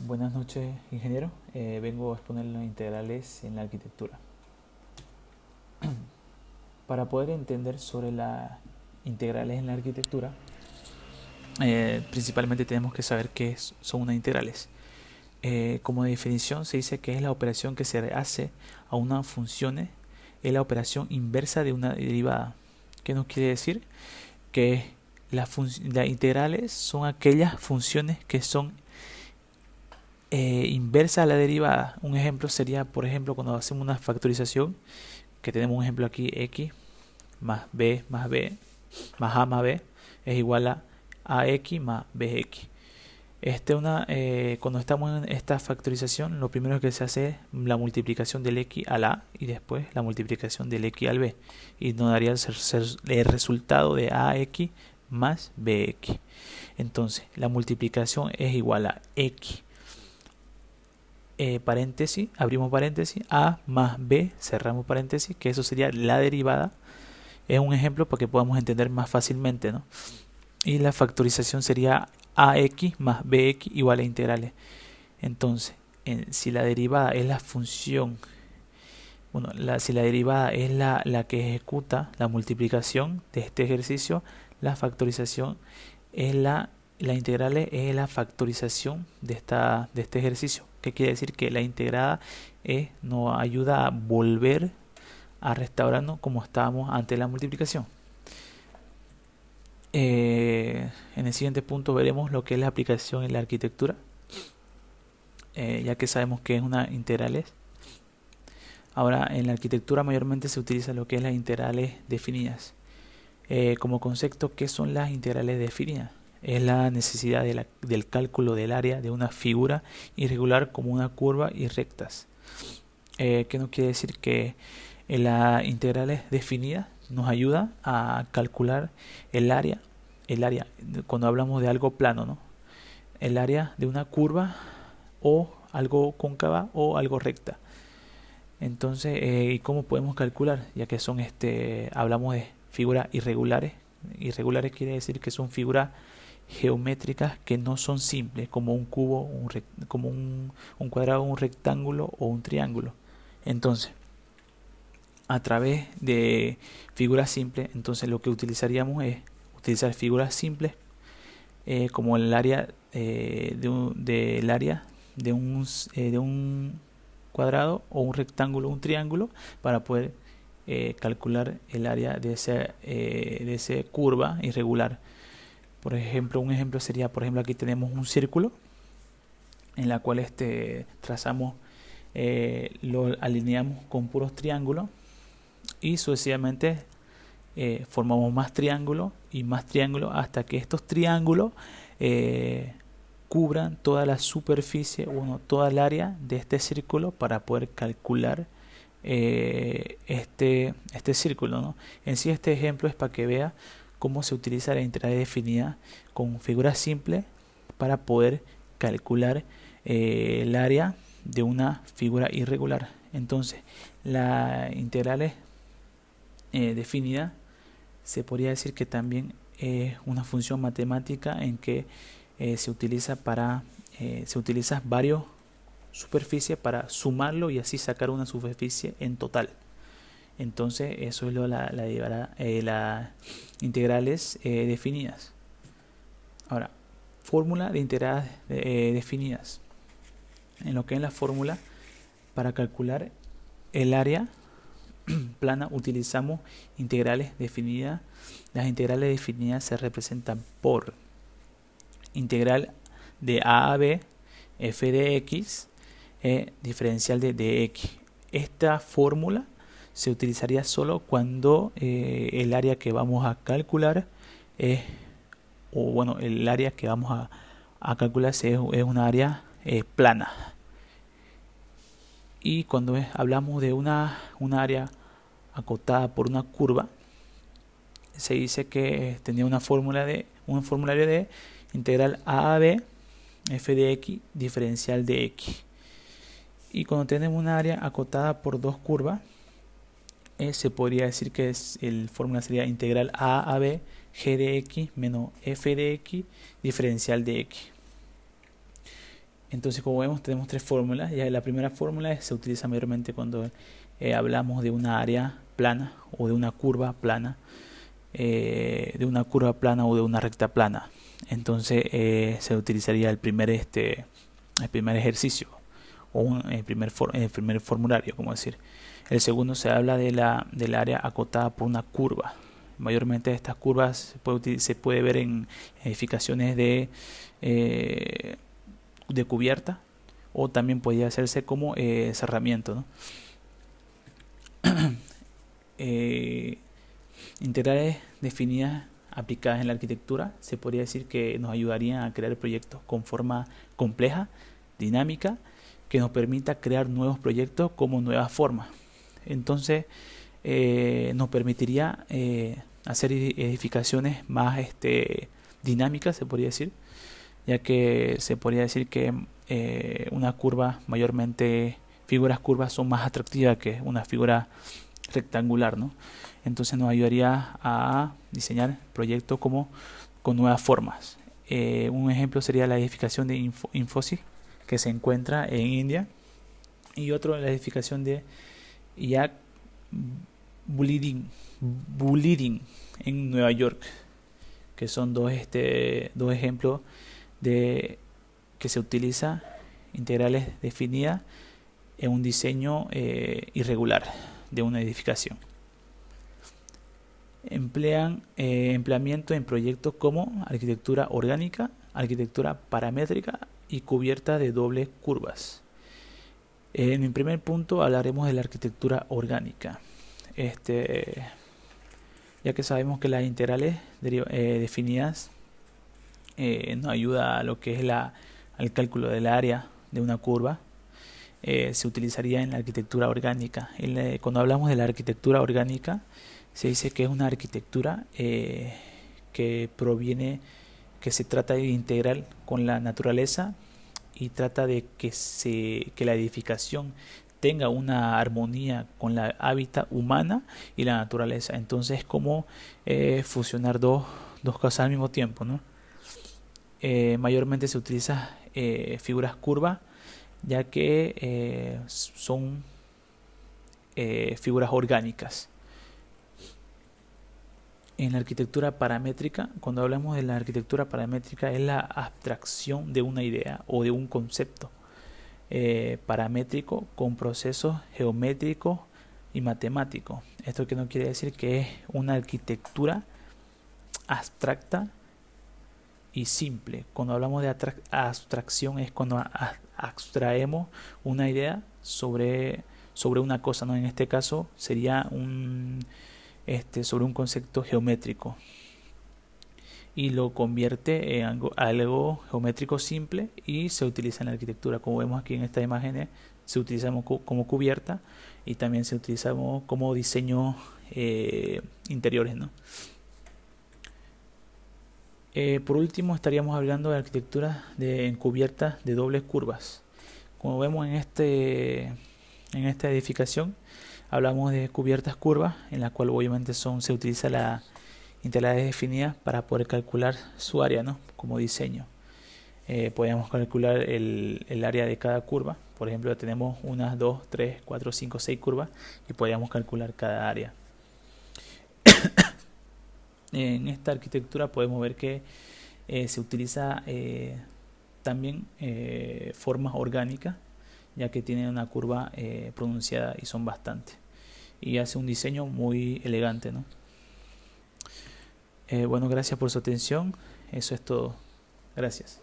Buenas noches, ingeniero. Vengo a exponer las integrales en la arquitectura. Para poder entender sobre las integrales en la arquitectura, principalmente tenemos que saber son unas integrales. Como definición se dice que es la operación que se hace a una función, es la operación inversa de una derivada. ¿Qué nos quiere decir? Que las integrales son aquellas funciones que son inversa a la derivada. Un ejemplo sería, por ejemplo, cuando hacemos una factorización, que tenemos un ejemplo aquí, x más b más b más a más b es igual a ax más bx. Cuando estamos en esta factorización, lo primero que se hace es la multiplicación del x al a y después la multiplicación del x al b, y nos daría el resultado de ax más bx. Entonces la multiplicación es igual a x paréntesis, abrimos paréntesis, a más b, cerramos paréntesis, que eso sería la derivada. Es un ejemplo para que podamos entender más fácilmente, ¿no? Y la factorización sería ax más bx igual a integrales. Entonces, si la derivada es la función, si la derivada es la que ejecuta la multiplicación de este ejercicio, la factorización es la integral es la factorización de este ejercicio. ¿Qué quiere decir? Que la integrada nos ayuda a volver a restaurarnos como estábamos antes de la multiplicación. En el siguiente punto veremos lo que es la aplicación en la arquitectura, ya que sabemos que es una integrales. Ahora, en la arquitectura mayormente se utiliza lo que es las integrales definidas. Como concepto, ¿qué son las integrales definidas? Es la necesidad del cálculo del área de una figura irregular como una curva y rectas. ¿Qué nos quiere decir? Que las integrales definidas nos ayuda a calcular el área cuando hablamos de algo plano, ¿no? El área de una curva o algo cóncava o algo recta. Entonces, ¿y cómo podemos calcular? Ya que hablamos de figuras irregulares. Irregulares quiere decir que son figuras geométricas que no son simples, como un cubo, como un cuadrado, un rectángulo o un triángulo. Entonces, a través de figuras simples, entonces lo que utilizaríamos es utilizar figuras simples como el área del área de un cuadrado o un rectángulo o un triángulo para poder calcular el área de esa curva irregular. Por ejemplo, un ejemplo sería, por ejemplo, aquí tenemos un círculo en la cual trazamos, lo alineamos con puros triángulos y sucesivamente formamos más triángulos y más triángulos hasta que estos triángulos cubran toda la superficie, toda el área de este círculo para poder calcular este círculo, ¿no? En sí, este ejemplo es para que vea cómo se utiliza la integral definida con figuras simples para poder calcular el área de una figura irregular. Entonces, la integral definida se podría decir que también es una función matemática en que se utiliza varios superficies para sumarlo y así sacar una superficie en total. Entonces eso es las integrales definidas. Ahora, fórmula de integrales definidas. En lo que es la fórmula, para calcular el área plana utilizamos integrales definidas. Las integrales definidas se representan por integral de a b f de x diferencial de dx. Esta fórmula se utilizaría solo cuando el área que vamos a calcular el área que vamos a calcular es una área plana. Y cuando hablamos de una área acotada por una curva, se dice que tenía un formulario de integral a b f de x diferencial de x. Y cuando tenemos una área acotada por dos curvas, se podría decir que el fórmula sería integral a b g de x menos f de x diferencial de x. Entonces, como vemos, tenemos tres fórmulas. Ya la primera fórmula se utiliza mayormente cuando hablamos de una área plana o de una curva plana, o de una recta plana. Entonces se utilizaría el primer ejercicio o el primer formulario, como decir. El segundo se habla del área acotada por una curva. Mayormente estas curvas se puede ver en edificaciones de cubierta, o también podría hacerse como cerramiento, ¿no? Integrales definidas aplicadas en la arquitectura se podría decir que nos ayudarían a crear proyectos con forma compleja, dinámica, que nos permita crear nuevos proyectos como nuevas formas. Entonces nos permitiría hacer edificaciones más dinámicas, se podría decir, ya que se podría decir que una curva, mayormente figuras curvas, son más atractivas que una figura rectangular, ¿no? Entonces nos ayudaría a diseñar proyectos como con nuevas formas. Un ejemplo sería la edificación de Infosys, que se encuentra en India, y otro la edificación de Yak Building en Nueva York, que son dos ejemplos de que se utiliza integrales definidas en un diseño irregular de una edificación. Empleamiento en proyectos como arquitectura orgánica, arquitectura paramétrica y cubierta de dobles curvas. En el primer punto hablaremos de la arquitectura orgánica. Ya que sabemos que las integrales definidas nos ayuda a lo que es al cálculo del área de una curva. Se utilizaría en la arquitectura orgánica. Cuando hablamos de la arquitectura orgánica, se dice que es una arquitectura que se trata de integrar con la naturaleza y trata de que la edificación tenga una armonía con la hábitat humana y la naturaleza. Entonces es como fusionar dos cosas al mismo tiempo, ¿no? Mayormente se utiliza figuras curvas, ya que son figuras orgánicas. En la arquitectura paramétrica, cuando hablamos de la arquitectura paramétrica, es la abstracción de una idea o de un concepto paramétrico con procesos geométricos y matemáticos. Esto que no quiere decir que es una arquitectura abstracta y simple. Cuando hablamos de abstracción es cuando abstraemos una idea sobre una cosa, ¿no? En este caso sería sobre un concepto geométrico y lo convierte en algo geométrico simple y se utiliza en la arquitectura. Como vemos aquí en estas imágenes, se utiliza como cubierta y también se utiliza como diseño interiores, ¿no? Por último, estaríamos hablando de arquitectura en cubiertas de dobles curvas. Como vemos en esta edificación, hablamos de cubiertas curvas, en la cual obviamente se utiliza la integrales definidas para poder calcular su área, ¿no? Como diseño. Podemos calcular el área de cada curva. Por ejemplo, tenemos 1, 2, 3, 4, 5, 6 curvas y podríamos calcular cada área. En esta arquitectura podemos ver que se utiliza también formas orgánicas, ya que tienen una curva pronunciada y son bastantes. Y hace un diseño muy elegante, ¿no? Bueno, gracias por su atención. Eso es todo. Gracias.